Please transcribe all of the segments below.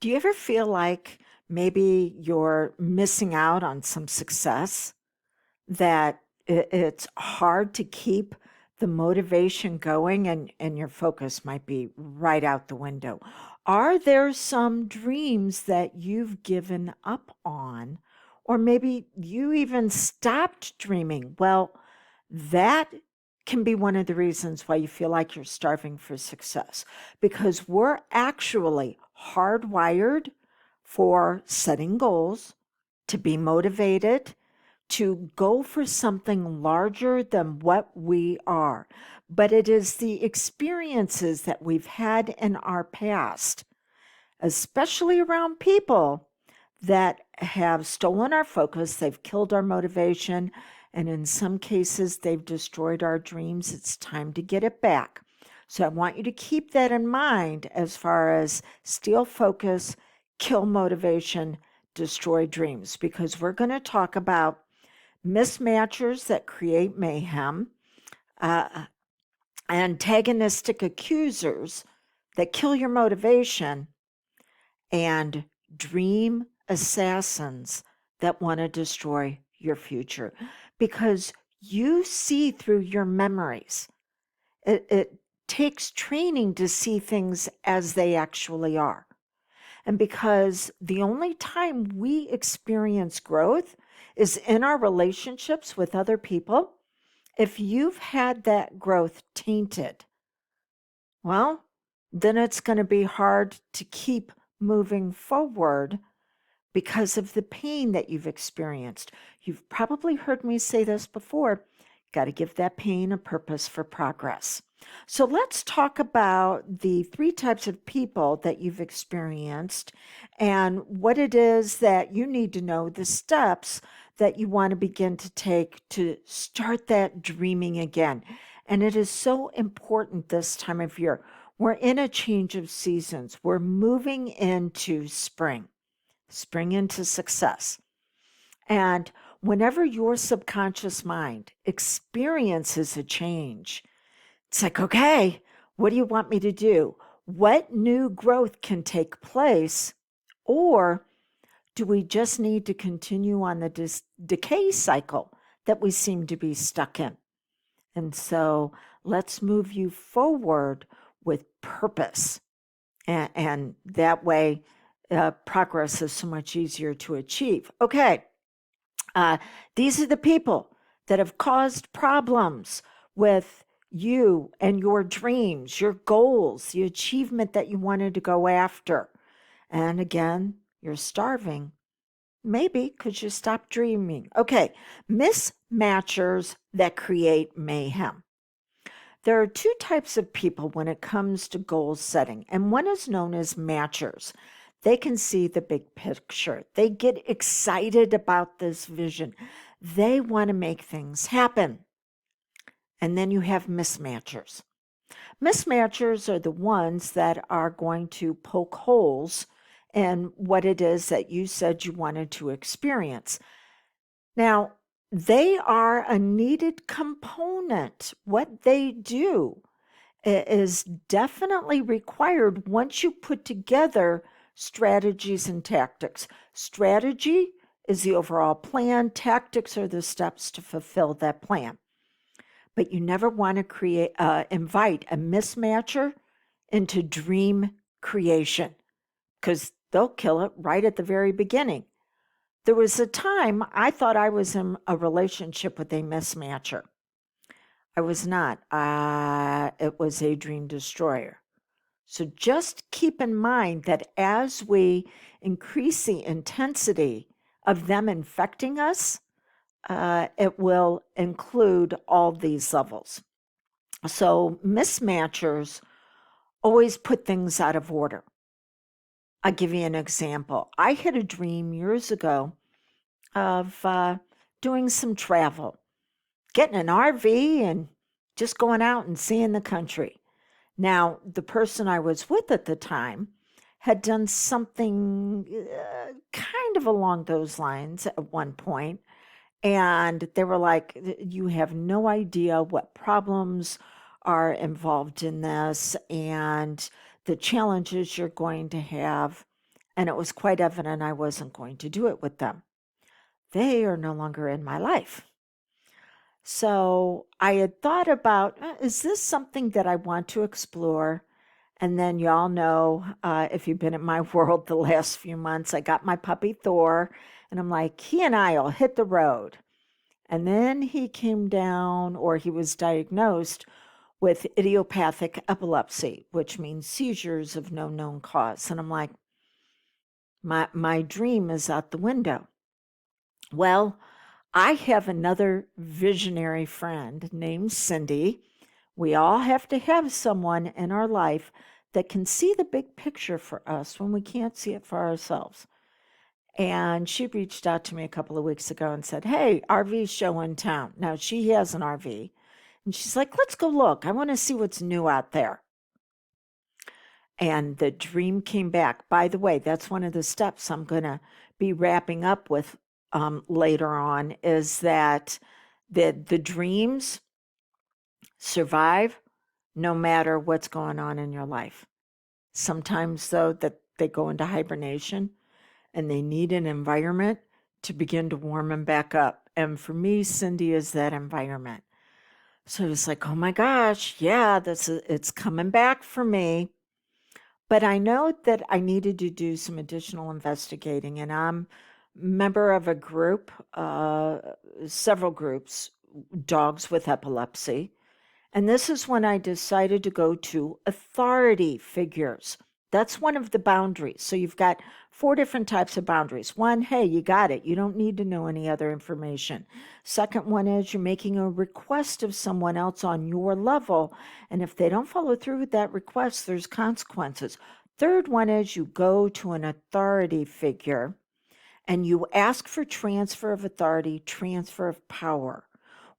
Do you ever feel like maybe you're missing out on some success, that it's hard to keep the motivation going and your focus might be right out the window? Are there some dreams that you've given up on, or maybe you even stopped dreaming? Well, that can be one of the reasons why you feel like you're starving for success, because we're actually hardwired for setting goals, to be motivated, to go for something larger than what we are. But it is the experiences that we've had in our past, especially around people, that have stolen our focus, they've killed our motivation, and in some cases, they've destroyed our dreams. It's time to get it back. So I want you to keep that in mind as far as steal focus, kill motivation, destroy dreams, because we're going to talk about mismatchers that create mayhem, uh, antagonistic accusers that kill your motivation, and dream assassins that want to destroy your future, because you see through your memories. It takes training to see things as they actually are. And because the only time we experience growth is in our relationships with other people, if you've had that growth tainted, well, then it's going to be hard to keep moving forward because of the pain that you've experienced. You've probably heard me say this before. Got to give that pain a purpose for progress. So let's talk about the three types of people that you've experienced and what it is that you need to know, the steps that you want to begin to take to start that dreaming again. And it is so important this time of year. We're in a change of seasons. We're moving into spring into success. And whenever your subconscious mind experiences a change, it's like, okay, what do you want me to do? What new growth can take place? Or do we just need to continue on the decay cycle that we seem to be stuck in? And so let's move you forward with purpose. And that way, progress is so much easier to achieve. Okay, uh, these are the people that have caused problems with you and your dreams, your goals, the achievement that you wanted to go after. And again, you're starving. Maybe because you stopped dreaming. Okay, mismatchers that create mayhem. There are two types of people when it comes to goal setting, and one is known as matchers. They can see the big picture. They get excited about this vision. They want to make things happen. And then you have mismatchers. Mismatchers are the ones that are going to poke holes in what it is that you said you wanted to experience. Now, they are a needed component. What they do is definitely required once you put together strategies and tactics. Strategy is the overall plan, tactics are the steps to fulfill that plan. But you never want to invite a mismatcher into dream creation, because they'll kill it right at the very beginning. There was a time I thought I was in a relationship with a mismatcher. I was not. It was a dream destroyer. So just keep in mind that as we increase the intensity of them infecting us, it will include all these levels. So mismatchers always put things out of order. I'll give you an example. I had a dream years ago of doing some travel, getting an RV and just going out and seeing the country. Now, the person I was with at the time had done something kind of along those lines at one point, and they were like, you have no idea what problems are involved in this and the challenges you're going to have. and it was quite evident I wasn't going to do it with them. They are no longer in my life. So I had thought about, is this something that I want to explore? And then y'all know, if you've been in my world the last few months, I got my puppy Thor, and I'm like, he and I will hit the road. And then he came down, or he was diagnosed with idiopathic epilepsy, which means seizures of no known cause. And I'm like, my dream is out the window. Well, I have another visionary friend named Cindy. We all have to have someone in our life that can see the big picture for us when we can't see it for ourselves. And she reached out to me a couple of weeks ago and said, "Hey, RV show in town." Now, she has an RV. And she's like, "Let's go look. I want to see what's new out there." And the dream came back. By the way, that's one of the steps I'm going to be wrapping up with later on, is that the dreams survive no matter what's going on in your life. Sometimes, though, that they go into hibernation and they need an environment to begin to warm them back up. And for me, Cindy is that environment. So I was like, oh my gosh, yeah, it's coming back for me. But I know that I needed to do some additional investigating, and I'm a member of a group, several groups, Dogs with Epilepsy. And this is when I decided to go to authority figures. That's one of the boundaries. So you've got 4 different types of boundaries. One, hey, you got it. You don't need to know any other information. Second one is you're making a request of someone else on your level. And if they don't follow through with that request, there's consequences. Third one is you go to an authority figure and you ask for transfer of authority, transfer of power.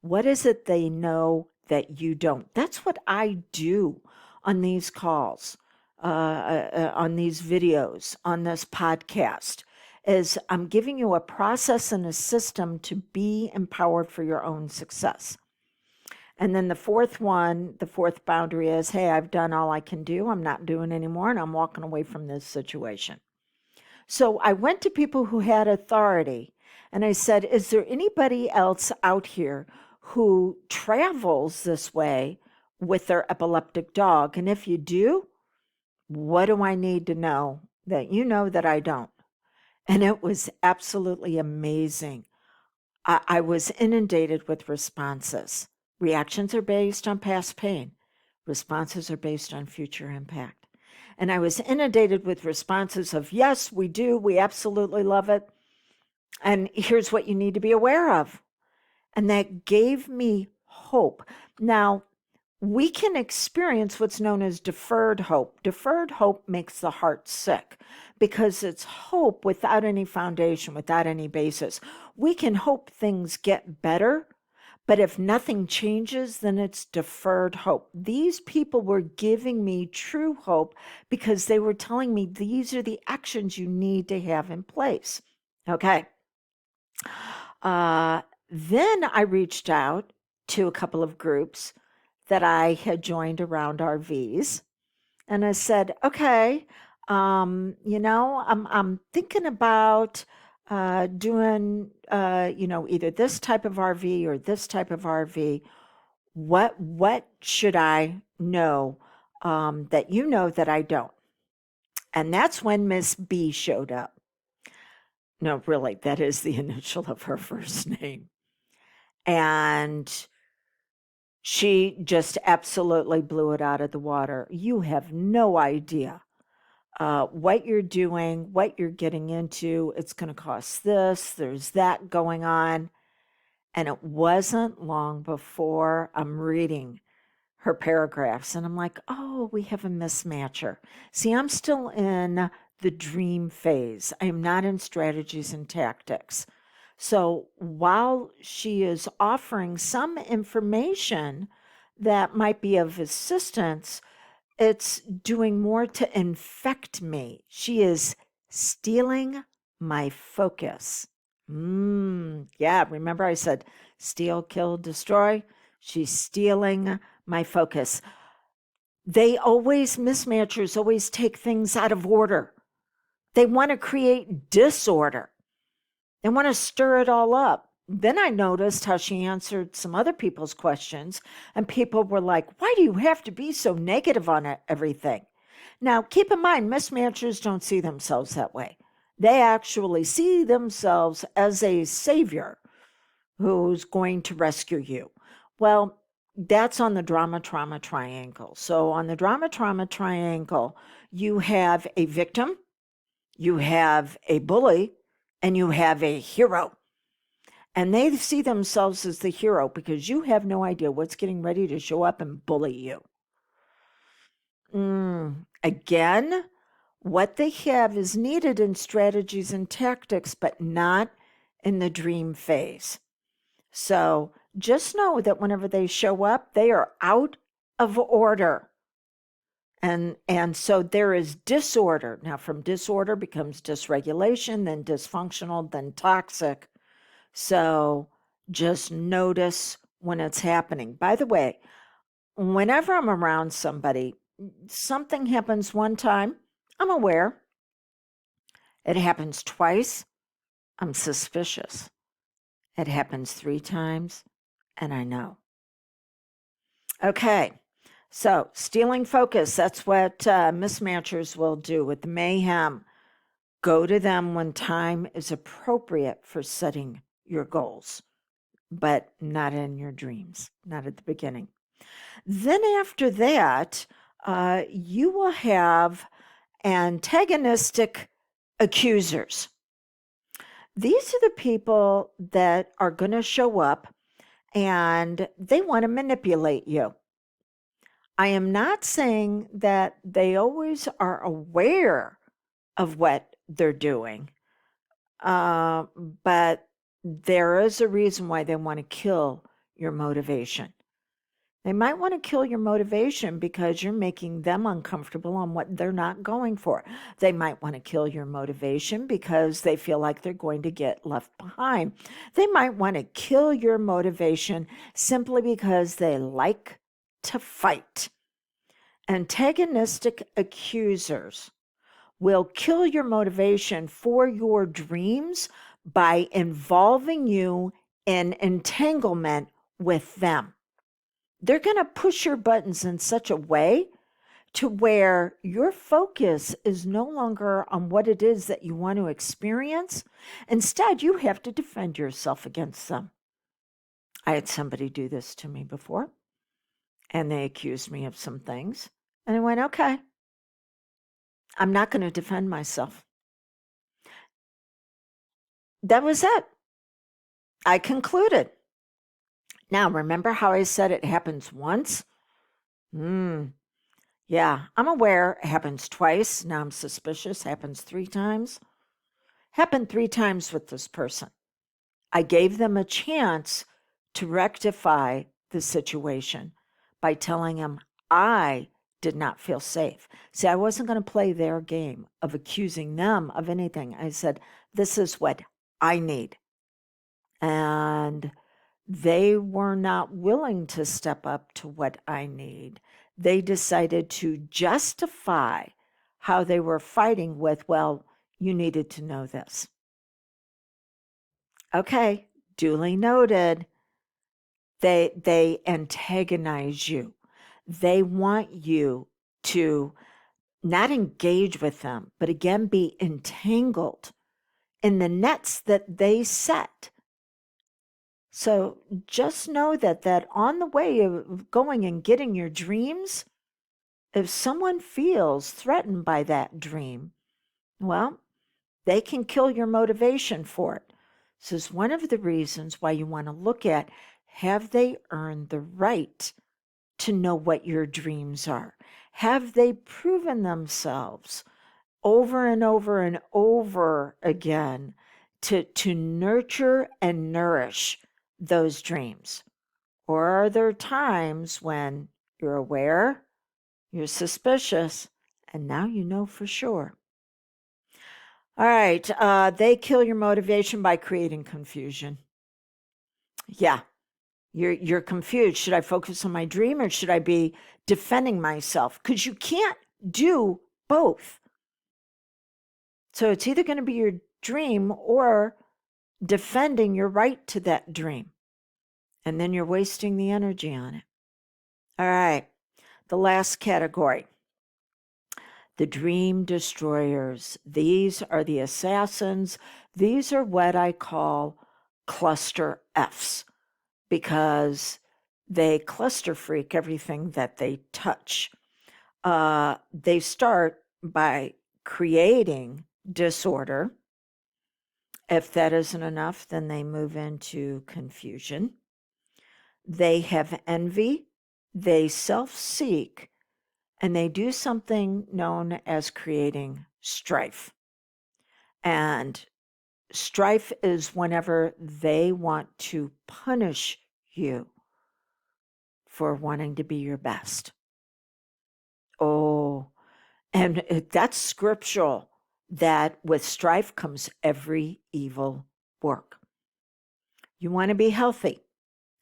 What is it they know that you don't? That's what I do on these calls, on these videos, on this podcast, is I'm giving you a process and a system to be empowered for your own success. And then the fourth boundary is, hey, I've done all I can do. I'm not doing anymore, and I'm walking away from this situation. So I went to people who had authority, and I said, is there anybody else out here who travels this way with their epileptic dog? And if you do, what do I need to know that you know that I don't? And it was absolutely amazing. I was inundated with responses. Reactions are based on past pain. Responses are based on future impact. And I was inundated with responses of, yes, we do. We absolutely love it. And here's what you need to be aware of. And that gave me hope. Now, we can experience what's known as deferred hope. Deferred hope makes the heart sick because it's hope without any foundation, without any basis. We can hope things get better, but if nothing changes, then it's deferred hope. These people were giving me true hope because they were telling me these are the actions you need to have in place. Okay. Then I reached out to a couple of groups that I had joined around RVs. And I said, okay, I'm thinking about doing, either this type of RV or this type of RV. What should I know that you know that I don't? And that's when Miss B showed up. No, really, that is the initial of her first name. And she just absolutely blew it out of the water. You have no idea what you're doing, what you're getting into. It's going to cost this, there's that going on. And it wasn't long before I'm reading her paragraphs and I'm like, oh, we have a mismatcher. See, I'm still in the dream phase. I am not in strategies and tactics. So while she is offering some information that might be of assistance, it's doing more to infect me. She is stealing my focus. Yeah, remember I said steal, kill, destroy? She's stealing my focus. Mismatchers always take things out of order. They want to create disorder. They want to stir it all up. Then I noticed how she answered some other people's questions, and people were like, why do you have to be so negative on everything? Now, keep in mind, mismatchers don't see themselves that way. They actually see themselves as a savior who's going to rescue you. Well, that's on the drama trauma triangle. So, on the drama trauma triangle, you have a victim, you have a bully, and you have a hero. And they see themselves as the hero because you have no idea what's getting ready to show up and bully you. Again, what they have is needed in strategies and tactics, but not in the dream phase. So just know that whenever they show up, they are out of order. And so there is disorder. Now, from disorder becomes dysregulation, then dysfunctional, then toxic. So just notice when it's happening. By the way, whenever I'm around somebody, something happens one time, I'm aware. It happens twice, I'm suspicious. It happens 3 times, and I know. Okay, so stealing focus, that's what mismatchers will do with the mayhem. Go to them when time is appropriate for setting your goals, but not in your dreams, not at the beginning. Then after that, you will have antagonistic accusers. These are the people that are going to show up and they want to manipulate you. I am not saying that they always are aware of what they're doing, but there is a reason why they want to kill your motivation. They might want to kill your motivation because you're making them uncomfortable on what they're not going for. They might want to kill your motivation because they feel like they're going to get left behind. They might want to kill your motivation simply because they like to fight. Antagonistic accusers will kill your motivation for your dreams by involving you in entanglement with them. They're going to push your buttons in such a way to where your focus is no longer on what it is that you want to experience. Instead, you have to defend yourself against them. I had somebody do this to me before, and they accused me of some things. And I went, okay, I'm not going to defend myself. That was it. I concluded. Now, remember how I said it happens once? Yeah, I'm aware it happens twice. Now I'm suspicious. Happens 3 times. Happened 3 times with this person. I gave them a chance to rectify the situation by telling them I did not feel safe. See, I wasn't going to play their game of accusing them of anything. I said, this is what I need. And they were not willing to step up to what I need. They decided to justify how they were fighting with, well, you needed to know this. Okay, duly noted. They antagonize you. They want you to not engage with them, but again, be entangled in the nets that they set. So just know that on the way of going and getting your dreams, if someone feels threatened by that dream, well, they can kill your motivation for it. This is one of the reasons why you want to look at, have they earned the right to know what your dreams are? Have they proven themselves over and over and over again to nurture and nourish those dreams? Or are there times when you're aware, you're suspicious, and now you know for sure? All right, they kill your motivation by creating confusion. Yeah, you're confused. Should I focus on my dream or should I be defending myself? Because you can't do both. So it's either going to be your dream or defending your right to that dream. And then you're wasting the energy on it. All right. The last category, the dream destroyers. These are the assassins. These are what I call cluster Fs because they cluster freak everything that they touch. They start by creating disorder. If that isn't enough, then they move into confusion. They have envy, they self-seek, and they do something known as creating strife. And strife is whenever they want to punish you for wanting to be your best. Oh, and that's scriptural, that with strife comes every evil work. You want to be healthy,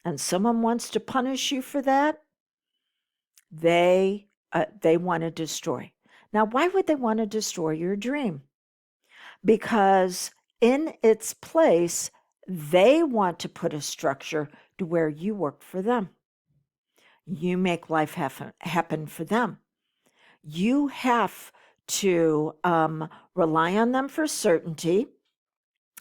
and someone wants to punish you for that, they want to destroy. Now, why would they want to destroy your dream? Because in its place, they want to put a structure to where you work for them. You make life happen for them. You have to rely on them for certainty,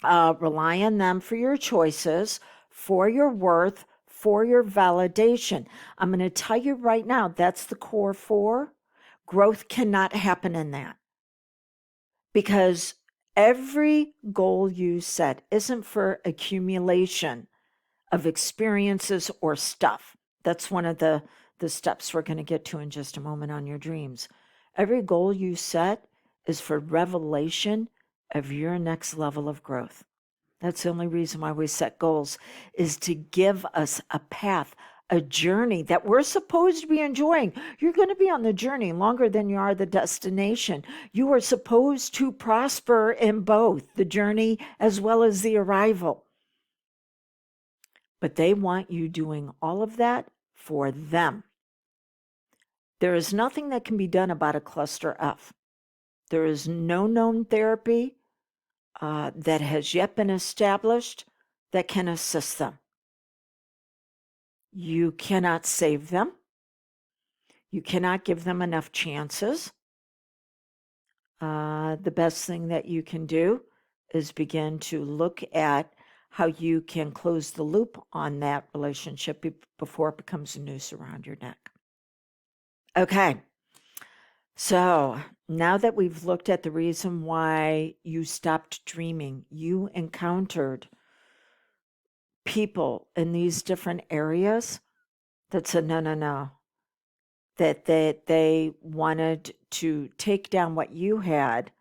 rely on them for your choices, for your worth, for your validation. I'm going to tell you right now, that's the core four. Growth cannot happen in that because every goal you set isn't for accumulation of experiences or stuff. That's one of the steps we're going to get to in just a moment on your dreams. Every goal you set is for revelation of your next level of growth. That's the only reason why we set goals, is to give us a path, a journey that we're supposed to be enjoying. You're going to be on the journey longer than you are the destination. You are supposed to prosper in both the journey as well as the arrival. But they want you doing all of that for them. There is nothing that can be done about a cluster F. There is no known therapy that has yet been established that can assist them. You cannot save them. You cannot give them enough chances. The best thing that you can do is begin to look at how you can close the loop on that relationship before it becomes a noose around your neck. Okay, so now that we've looked at the reason why you stopped dreaming, you encountered people in these different areas that said, no, that they wanted to take down what you had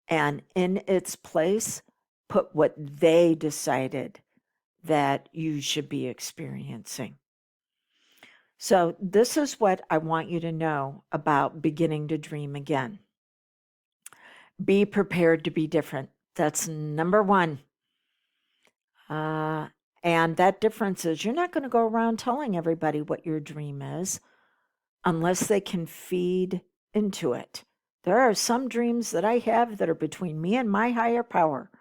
and in its place put what they decided that you should be experiencing. So this is what I want you to know about beginning to dream again. Be prepared to be different. That's number one. And that difference is you're not going to go around telling everybody what your dream is unless they can feed into it. There are some dreams that I have that are between me and my higher power.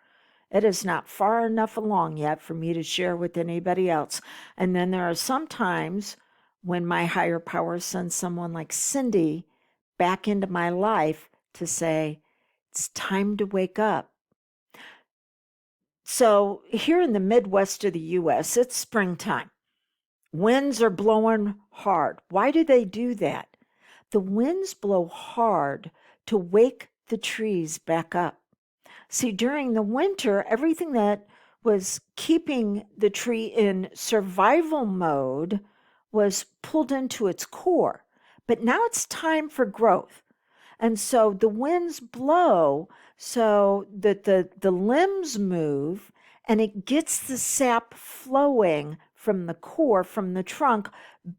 It is not far enough along yet for me to share with anybody else. And then there are some times when my higher power sends someone like Cindy back into my life to say, it's time to wake up. So here in the Midwest of the U.S., it's springtime. Winds are blowing hard. Why do they do that? The winds blow hard to wake the trees back up. See, during the winter, everything that was keeping the tree in survival mode was pulled into its core. But now it's time for growth. And so the winds blow so that the limbs move and it gets the sap flowing from the core, from the trunk,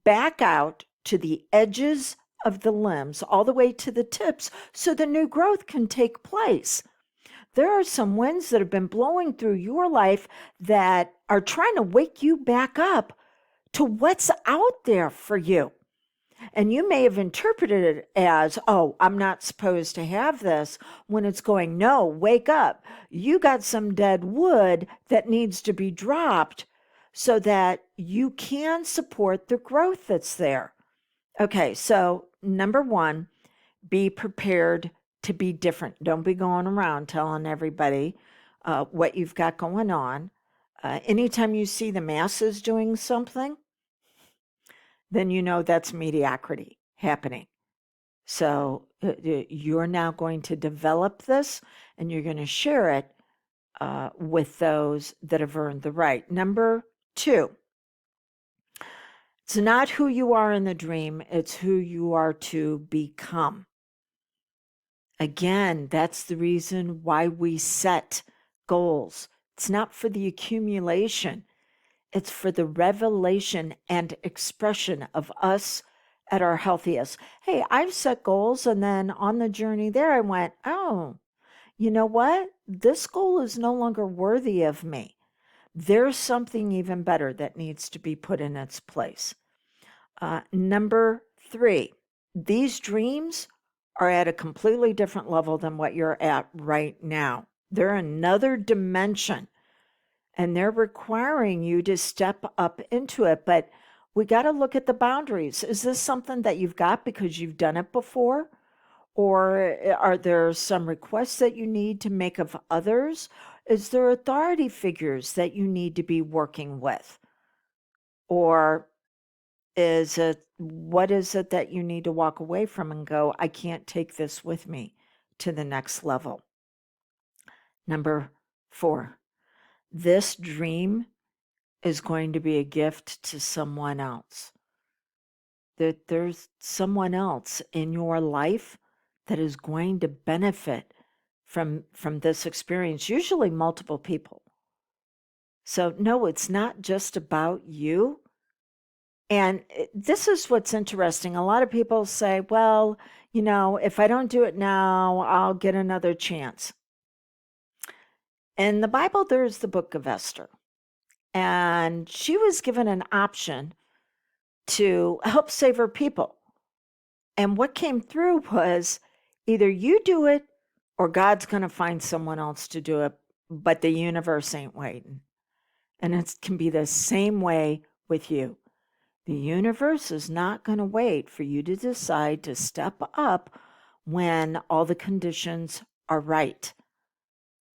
back out to the edges of the limbs, all the way to the tips, so the new growth can take place. There are some winds that have been blowing through your life that are trying to wake you back up to what's out there for you. And you may have interpreted it as, oh, I'm not supposed to have this, when it's going, no, wake up. You got some dead wood that needs to be dropped so that you can support the growth that's there. Okay, so number one, be prepared to be different. Don't be going around telling everybody what you've got going on. Anytime you see the masses doing something, then you know that's mediocrity happening. So you're now going to develop this and you're going to share it with those that have earned the right. Number two, it's not who you are in the dream, it's who you are to become. Again, that's the reason why we set goals. It's not for the accumulation, it's for the revelation and expression of us at our healthiest. Hey, I've set goals, and then on the journey there, I went, oh, you know what? This goal is no longer worthy of me. There's something even better that needs to be put in its place. Number three, these dreams are at a completely different level than what you're at right now. They're another dimension and they're requiring you to step up into it. But we got to look at the boundaries. Is this something that you've got because you've done it before? Or are there some requests that you need to make of others? Is there authority figures that you need to be working with? Or what is it that you need to walk away from and go, I can't take this with me to the next level? Number four, this dream is going to be a gift to someone else. That there's someone else in your life that is going to benefit from this experience, usually multiple people. So no, it's not just about you. And this is what's interesting. A lot of people say, well, you know, if I don't do it now, I'll get another chance. In the Bible, there's the book of Esther. And she was given an option to help save her people. And what came through was either you do it or God's going to find someone else to do it, but the universe ain't waiting. And it can be the same way with you. The universe is not going to wait for you to decide to step up when all the conditions are right.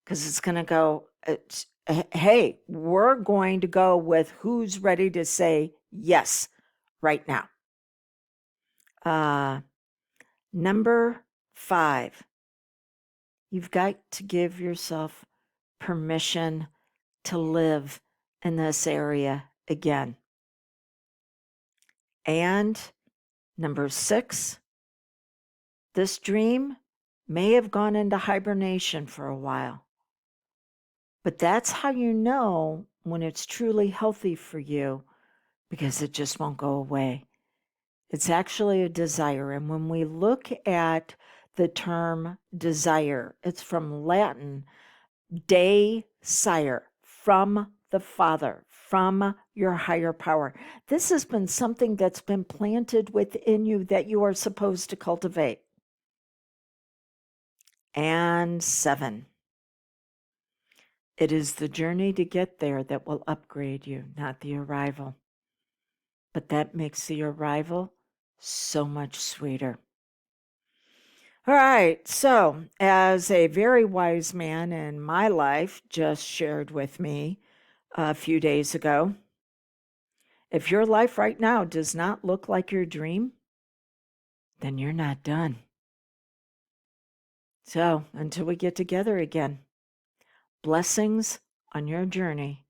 Because it's going to go, hey, we're going to go with who's ready to say yes right now. Number 5, you've got to give yourself permission to live in this area again. And number 6, this dream may have gone into hibernation for a while, but that's how you know when it's truly healthy for you, because it just won't go away. It's actually a desire. And when we look at the term desire, it's from Latin, desire, from the Father, from your higher power. This has been something that's been planted within you that you are supposed to cultivate. And 7, it is the journey to get there that will upgrade you, not the arrival. But that makes the arrival so much sweeter. All right, so as a very wise man in my life just shared with me a few days ago, if your life right now does not look like your dream, then you're not done. So until we get together again, blessings on your journey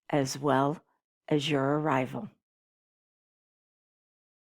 as well as your arrival.